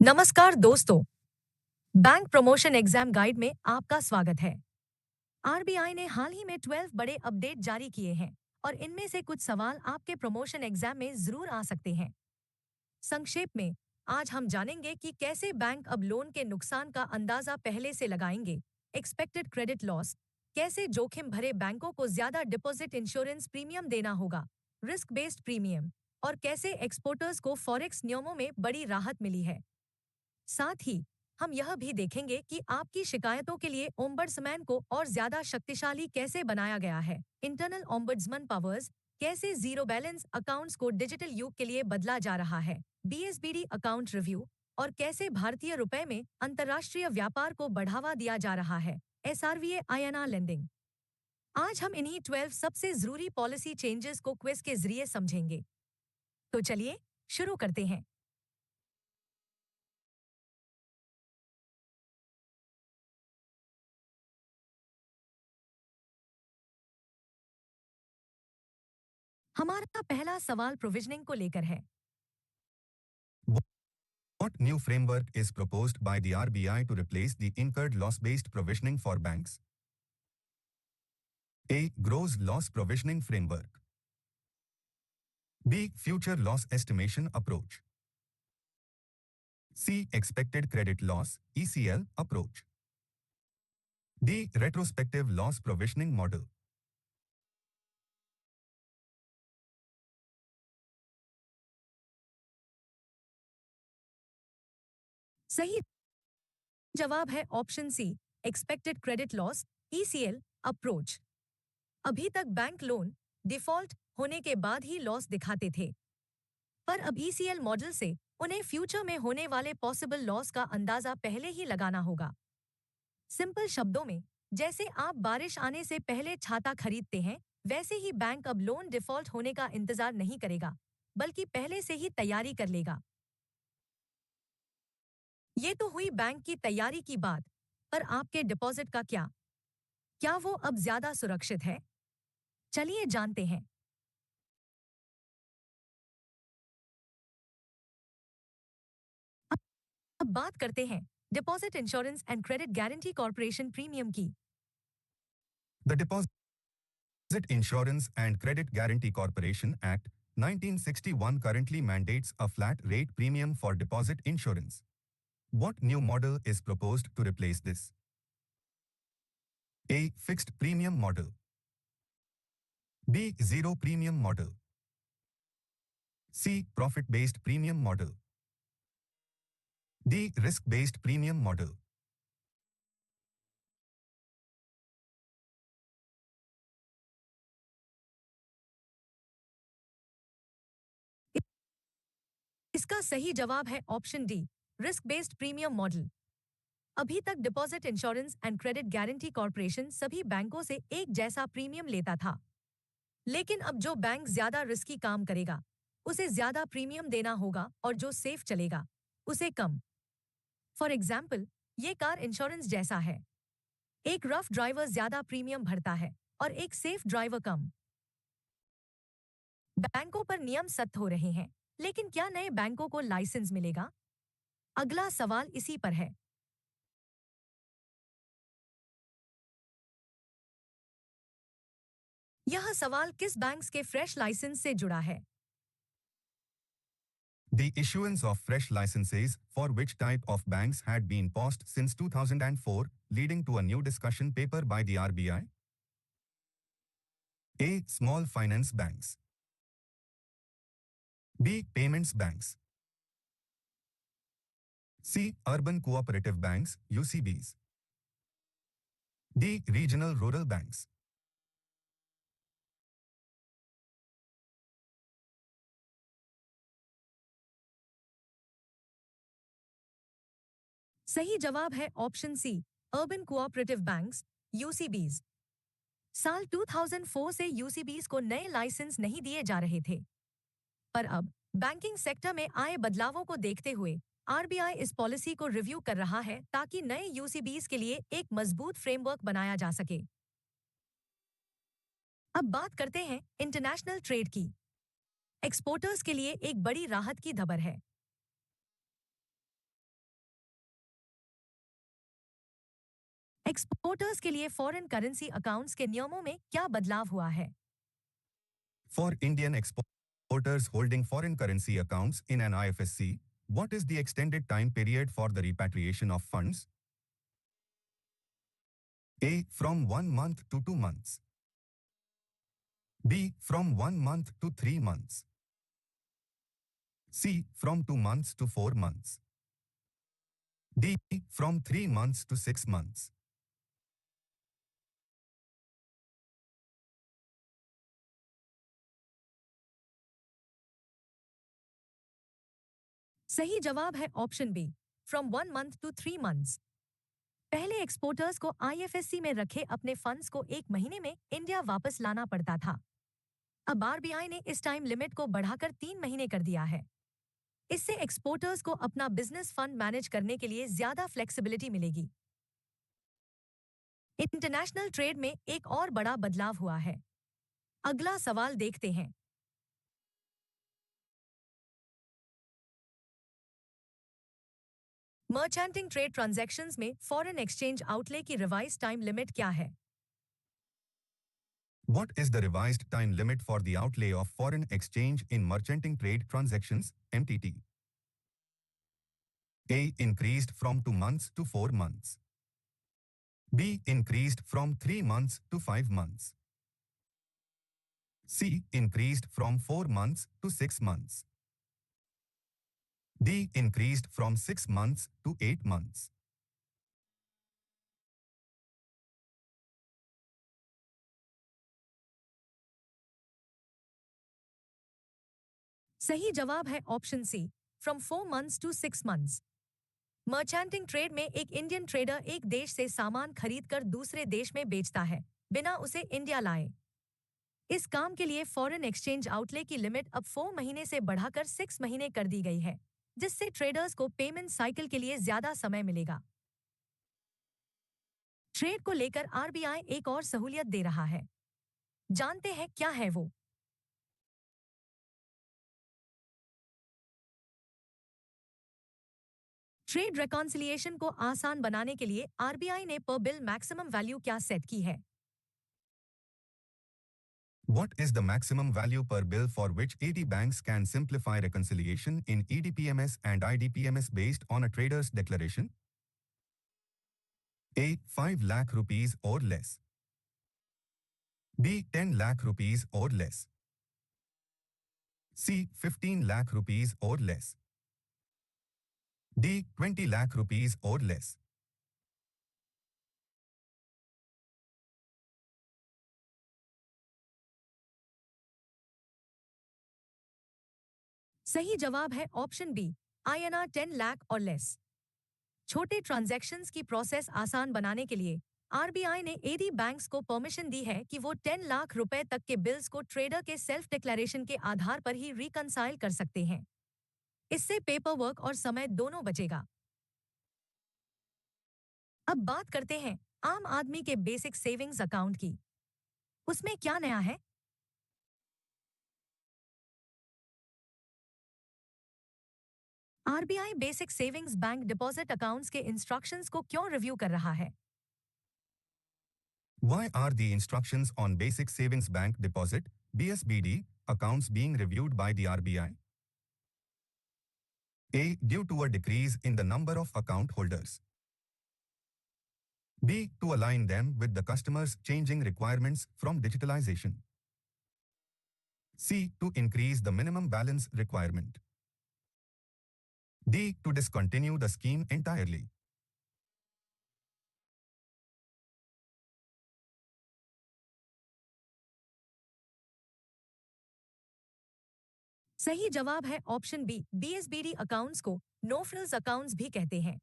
नमस्कार दोस्तों। Bank promotion exam guide में आपका स्वागत है। आरबीआई ने हाल ही में 12 बड़े अपडेट जारी किए हैं और इनमें से कुछ सवाल आपके प्रमोशन एग्जाम में जरूर आ सकते हैं। संक्षेप में, आज हम जानेंगे कि कैसे बैंक अब लोन के नुकसान का अंदाजा पहले से लगाएंगे, एक्सपेक्टेड क्रेडिट लॉस, कैसे जोखिम भरे बैंकों को ज्यादा डिपॉजिट इंश्योरेंस प्रीमियम देना होगा, रिस्क बेस्ड प्रीमियम, और कैसे एक्सपोर्टर्स को फॉरेक्स नियमों में बड़ी राहत मिली है। साथ ही हम यह भी देखेंगे कि आपकी शिकायतों के लिए ओम्बड्समैन को और ज्यादा शक्तिशाली कैसे बनाया गया है, इंटरनल ओम्बड्समैन पावर्स, कैसे जीरो बैलेंस अकाउंट्स को डिजिटल युग के लिए बदला जा रहा है, बीएसबीडी अकाउंट रिव्यू, और कैसे भारतीय रुपए में अंतर्राष्ट्रीय व्यापार को बढ़ावा दिया जा रहा है, एसआरवीए आईएनआर लेंडिंग। आज हम इन्हीं 12 सबसे जरूरी पॉलिसी चेंजेस को क्विज के जरिए समझेंगे। तो चलिए शुरू करते हैं। हमारा पहला सवाल प्रोविजनिंग को लेकर है। What new framework is proposed by the RBI to replace the incurred loss-based provisioning for banks? A. Gross loss provisioning framework. B. Future loss estimation approach. C. Expected credit loss (ECL) approach. D. Retrospective loss provisioning model. सही जवाब है option C, expected credit loss ECL approach. अभी तक bank loan default होने के बाद ही loss दिखाते थे, पर अब ईसीएल मॉडल से उन्हें फ्यूचर में होने वाले पॉसिबल लॉस का अंदाजा पहले ही लगाना होगा। सिंपल शब्दों में, जैसे आप बारिश आने से पहले छाता खरीदते हैं, वैसे ही बैंक अब लोन डिफॉल्ट होने का इंतजार नहीं करेगा, बल्कि पहले से ही तैयारी कर लेगा। ये तो हुई बैंक की तैयारी की बात, पर आपके डिपॉजिट का क्या? क्या वो अब ज्यादा सुरक्षित है? चलिए जानते हैं। अब बात करते हैं deposit insurance and credit guarantee corporation premium की। The Deposit Insurance and Credit Guarantee Corporation Act 1961 currently mandates a flat rate premium for deposit insurance. What new model is proposed to replace this? A. Fixed premium model. B. Zero premium model. C. Profit-based premium model. D. Risk-based premium model. इसका सही जवाब है option D, risk based premium model. अभी तक deposit insurance and credit guarantee corporation सभी बैंकों से एक जैसा प्रीमियम लेता था, लेकिन अब जो बैंक ज्यादा रिस्की काम करेगा, उसे ज्यादा प्रीमियम देना होगा, और जो सेफ चलेगा, उसे कम। फॉर एग्जाम्पल, ये कार इंश्योरेंस जैसा है। एक रफ ड्राइवर ज्यादा प्रीमियम भरता है और एक सेफ ड्राइवर कम। बैंकों पर नियम सख्त हो रहे हैं, लेकिन क्या नए बैंकों को लाइसेंस मिलेगा? अगला सवाल इसी पर है। यह सवाल किस बैंक के फ्रेश लाइसेंस से जुड़ा है? The issuance of fresh licenses for which type of banks had been paused since 2004, leading to a new discussion paper by the RBI? A. Small finance banks. B. Payments banks. C. Urban cooperative banks, UCBs. D. Regional rural banks. सही जवाब है option C, urban cooperative banks, UCBs. साल 2004 से UCBs को नए licence नहीं दिए जा रहे थे, पर अब बैंकिंग सेक्टर में आए बदलावों को देखते हुए आरबीआई इस पॉलिसी को रिव्यू कर रहा है ताकि नए यूसीबीज के लिए एक मजबूत फ्रेमवर्क बनाया जा सके। अब बात करते हैं इंटरनेशनल ट्रेड की। एक्सपोर्टर्स के लिए एक बड़ी राहत की खबर है। एक्सपोर्टर्स के लिए फॉरेन करेंसी अकाउंट्स के नियमों में क्या बदलाव हुआ है? For Indian exporters holding foreign currency accounts in an IFSC, what is the extended time period for the repatriation of funds? A. From 1 month to 2 months. B. From 1 month to 3 months. C. From 2 months to 4 months. D. From 3 months to 6 months. सही जवाब है option B, from 1 month to 3 months. पहले exporters को IFSC में रखे अपने funds को 1 महीने में इंडिया वापस लाना पड़ता था। अब आरबीआई ने इस टाइम लिमिट को बढ़ाकर 3 महीने कर दिया है। इससे एक्सपोर्टर्स को अपना बिजनेस फंड मैनेज करने के लिए ज्यादा फ्लेक्सिबिलिटी मिलेगी। इंटरनेशनल ट्रेड में एक और बड़ा बदलाव हुआ है। अगला सवाल देखते हैं। मर्चेंटिंग ट्रेड ट्रांजैक्शंस में फॉरेन एक्सचेंज आउटले की रिवाइज टाइम लिमिट क्या है? What is the revised time limit for the outlay of foreign exchange in merchanting trade transactions, MTT? A. Increased from 2 months to 4 months. B. Increased from 3 months to 5 months. C. Increased from 4 months to 6 months. D. Increased from 6 months to 8 months. सही जवाब है option C, from 4 months to 6 months. Merchanting trade में एक Indian trader एक देश से सामान खरीदकर दूसरे देश में बेचता है, बिना उसे इंडिया लाए। इस काम के लिए फॉरेन एक्सचेंज आउटले की लिमिट अब 4 महीने से बढ़ाकर 6 महीने कर दी गई है, जिससे ट्रेडर्स को पेमेंट साइकिल के लिए ज्यादा समय मिलेगा। ट्रेड को लेकर आरबीआई एक और सहूलियत दे रहा है। जानते हैं क्या है वो? ट्रेड रिकॉन्सिलिएशन को आसान बनाने के लिए आरबीआई ने पर बिल मैक्सिमम वैल्यू क्या सेट की है? What is the maximum value per bill for which 80 banks can simplify reconciliation in EDPMS and IDPMS based on a trader's declaration? A. 5 lakh rupees or less. B. 10 lakh rupees or less. C. 15 lakh rupees or less. D. 20 lakh rupees or less. सही जवाब है option B, INR 10 lakh और less. छोटे transactions की process आसान बनाने के लिए आरबीआई ने एडी बैंक्स को परमिशन दी है कि वो 10 लाख रुपए तक के बिल्स को ट्रेडर के सेल्फ डिक्लेरेशन के आधार पर ही रिकंसाइल कर सकते हैं। इससे पेपर वर्क और समय दोनों बचेगा। अब बात करते हैं आम आदमी के बेसिक सेविंग्स अकाउंट की। उसमें क्या नया है? RBI basic savings bank deposit accounts के इंस्ट्रक्शंस को क्यों रिव्यू कर रहा है? Why are the instructions on Basic Savings Bank Deposit (BSBD) accounts being reviewed by the RBI? A. Due to a decrease in the number of account holders. B. To align them with the customers' changing requirements from digitalization. C. To increase the minimum balance requirement. D. To discontinue the scheme entirely. सही जवाब है option B, BSBD accounts को no frills accounts भी कहते हैं।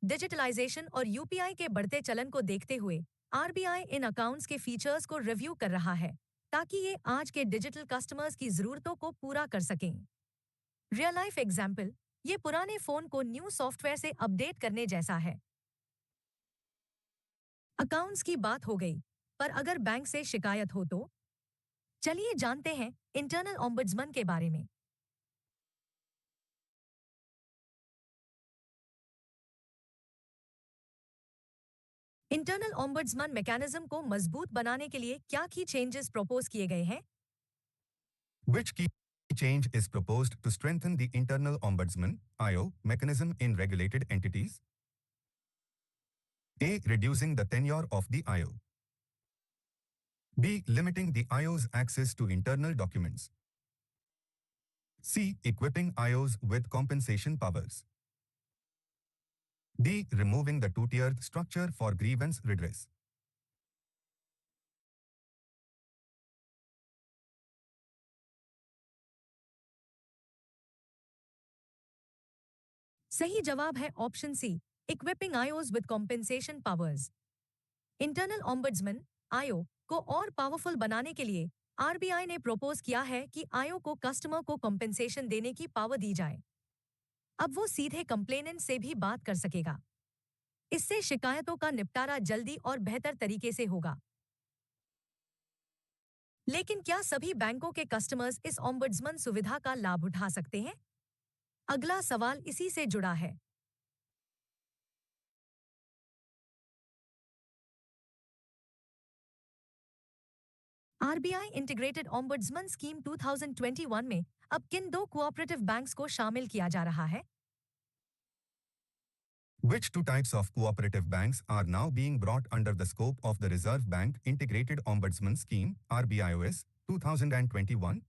Digitalisation और UPI के बढ़ते चलन को देखते हुए आरबीआई इन अकाउंट्स के फीचर्स को रिव्यू कर रहा है, ताकि ये आज के डिजिटल कस्टमर्स की जरूरतों को पूरा कर सकें। रियल लाइफ एग्जाम्पल, ये पुराने फोन को न्यू सॉफ्टवेयर से अपडेट करने जैसा है। अकाउंट्स की बात हो गई, पर अगर बैंक से शिकायत हो तो चलिए जानते हैं इंटरनल ओम्बुड्समैन के बारे में। इंटरनल ओम्बड्समन मैकेनिज्म को मजबूत बनाने के लिए क्या की चेंजेस प्रपोज किए गए हैं? Which key change is proposed to strengthen the internal ombudsman (IO) mechanism in regulated entities? A. Reducing the tenure of the IO. B. Limiting the IO's access to internal documents. C. Equipping IOs with compensation powers. D. Removing the two-tiered structure for grievance redress. सही जवाब है option C, equipping IOs with compensation powers. Internal ombudsman IO को और powerful बनाने के लिए RBI ने propose किया है कि आईओ को कस्टमर को कॉम्पेंसेशन देने की पावर दी जाए। अब वो सीधे कंप्लेनेंट से भी बात कर सकेगा। इससे शिकायतों का निपटारा जल्दी और बेहतर तरीके से होगा। लेकिन क्या सभी बैंकों के कस्टमर्स इस ओम्बड्समन सुविधा का लाभ उठा सकते हैं? अगला सवाल इसी से जुड़ा है। आरबीआई इंटीग्रेटेड ओम्बड्समन स्कीम 2021 में अब किन दो कोऑपरेटिव बैंक्स को शामिल किया जा रहा है? Which two types of cooperative banks are now being brought under the scope of the Reserve Bank Integrated Ombudsman Scheme (RBIOS) 2021?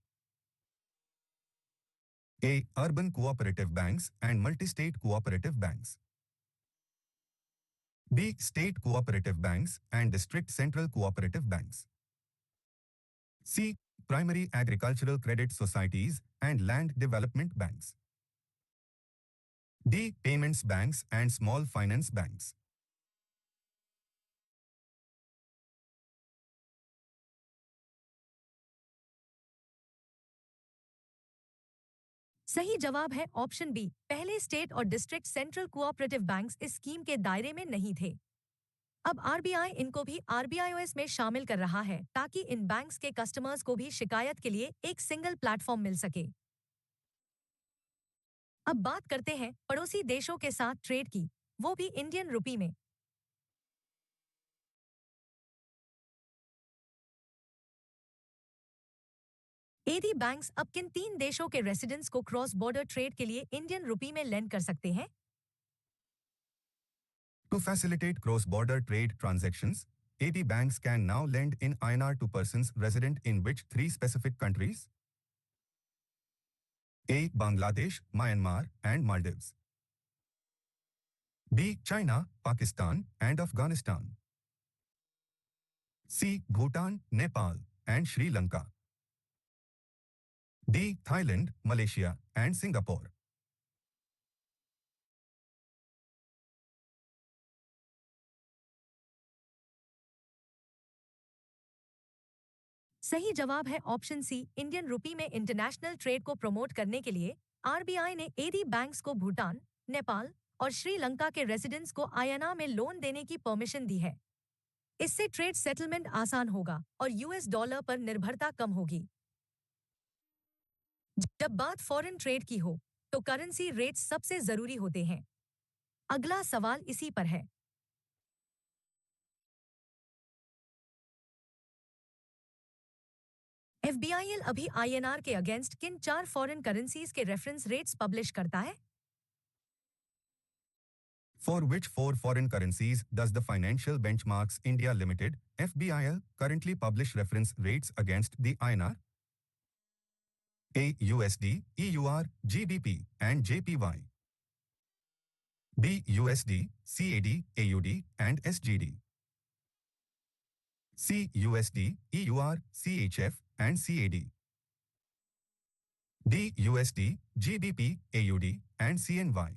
A. Urban cooperative banks and multi-state cooperative banks. B. State cooperative banks and district central cooperative banks. C. Primary agricultural credit societies and land development banks. D. Payments banks and small finance banks. सही जवाब है option B, पहले state और district central cooperative banks इस scheme के दायरे में नहीं थे। अब आरबीआई इनको भी आरबीआईओएस में शामिल कर रहा है ताकि इन बैंक्स के कस्टमर्स को भी शिकायत के लिए एक सिंगल प्लेटफॉर्म मिल सके। अब बात करते हैं पड़ोसी देशों के साथ ट्रेड की, वो भी इंडियन रुपी में। एडी बैंक्स अब किन तीन देशों के रेसिडेंट्स को क्रॉस बॉर्डर ट्रेड के लिए इंडियन रुपी में लेंड कर सकते हैं? To facilitate cross-border trade transactions, AB banks can now lend in INR to persons resident in which three specific countries? A. Bangladesh, Myanmar, and Maldives. B. China, Pakistan, and Afghanistan. C. Bhutan, Nepal, and Sri Lanka. D. Thailand, Malaysia, and Singapore. सही जवाब है option सी, Indian rupee में international trade को promote करने के लिए RBI ने AD banks को भूटान, नेपाल और श्रीलंका के रेसिडेंट्स को आईएनआर में लोन देने की परमिशन दी है। इससे ट्रेड सेटलमेंट आसान होगा और यूएस डॉलर पर निर्भरता कम होगी। जब बात फॉरेन ट्रेड की हो तो करेंसी रेट्स सबसे जरूरी होते हैं। अगला सवाल इसी पर है। एफबीआईएल अभी आईएनआर के अगेंस्ट किन चार फॉरेन करेंसीज के रेफरेंस रेट्स पब्लिश करता है? For which four foreign currencies does the Financial Benchmarks India Limited (FBIL) currently publish reference rates against the INR? A. USD, EUR, GBP, and JPY. B. USD, CAD, AUD, and SGD. C. USD, EUR, CHF, and CAD. D. USD, GBP, AUD, and CNY.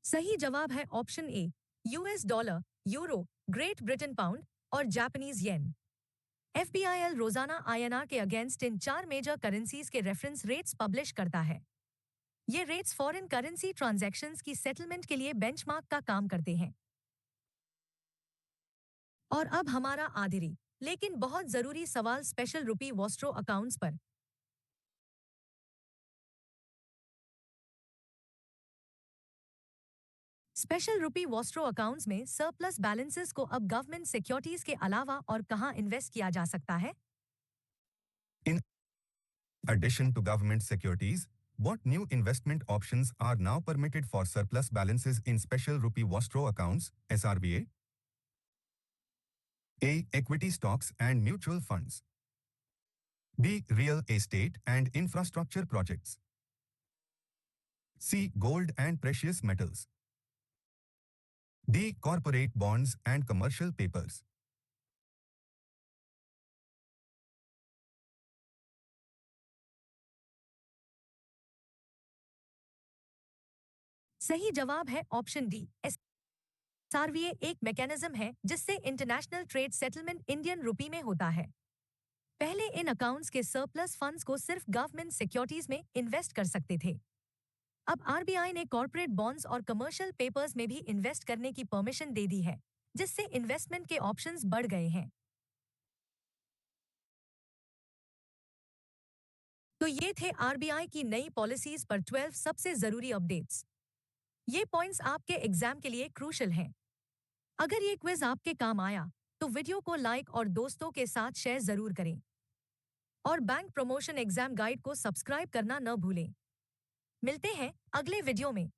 सही जवाब है option A, US dollar, euro, great Britain pound और Japanese yen. एफबीआईएल रोजाना INR के against इन चार major currencies के reference rates publish करता है। ये रेट्स फॉरेन करेंसी ट्रांजैक्शंस की सेटलमेंट के लिए बेंचमार्क का काम करते हैं। और अब हमारा आखिरी लेकिन बहुत जरूरी सवाल स्पेशल रुपी वॉस्ट्रो अकाउंट्स पर। स्पेशल रुपी वॉस्ट्रो अकाउंट्स में सरप्लस बैलेंसेस को अब गवर्नमेंट सिक्योरिटीज के अलावा और कहां इन्वेस्ट किया जा सकता है? In addition to government securities, what new investment options are now permitted for surplus balances in special rupee Vostro accounts, SRVA? A. Equity stocks and mutual funds. B. Real estate and infrastructure projects. C. Gold and precious metals. D. Corporate bonds and commercial papers. सही जवाब है option D. एसआरवीए एक mechanism है जिससे international trade settlement Indian rupee में होता है। पहले इन अकाउंट्स के सरप्लस फंड्स को सिर्फ गवर्नमेंट सिक्योरिटीज में इन्वेस्ट कर सकते थे। अब आरबीआई ने कॉर्पोरेट बॉन्ड्स और कमर्शियल पेपर्स में भी इन्वेस्ट करने की परमिशन दे दी है, जिससे इन्वेस्टमेंट के ऑप्शंस बढ़ गए हैं। तो ये थे आरबीआई की नई पॉलिसीज पर 12 सबसे जरूरी अपडेट्स। ये पॉइंट्स आपके एग्जाम के लिए क्रूशल हैं। अगर ये क्विज आपके काम आया तो वीडियो को लाइक और दोस्तों के साथ शेयर जरूर करें और बैंक प्रमोशन एग्जाम गाइड को सब्सक्राइब करना न भूलें। मिलते हैं अगले वीडियो में।